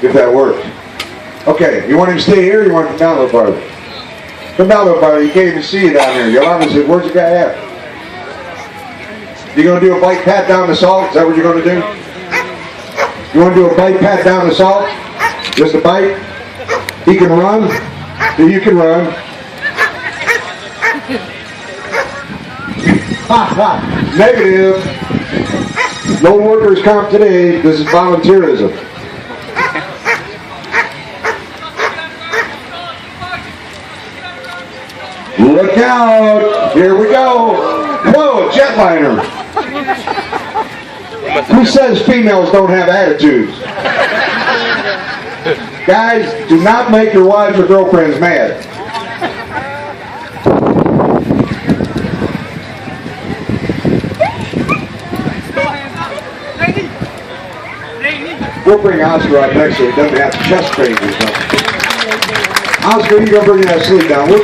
if that works. Okay, you want him to stay here or you want him to come down a little farther? Come down a little farther, you can't even see you down there. Yolanda said, where's the guy at? You going to do a bike pat down the salt? Is that what you're going to do? You want to do a bike pat down the salt? Just a bike? He can run? So you can run. Negative. No workers' comp today. This is volunteerism. Look out! Here we go! Whoa, a jetliner! Who says females don't have attitudes? Guys, do not make your wives or girlfriends mad. We'll bring Oscar up next so he doesn't have chest pain or something. Oscar, you're going to bring that sleeve down.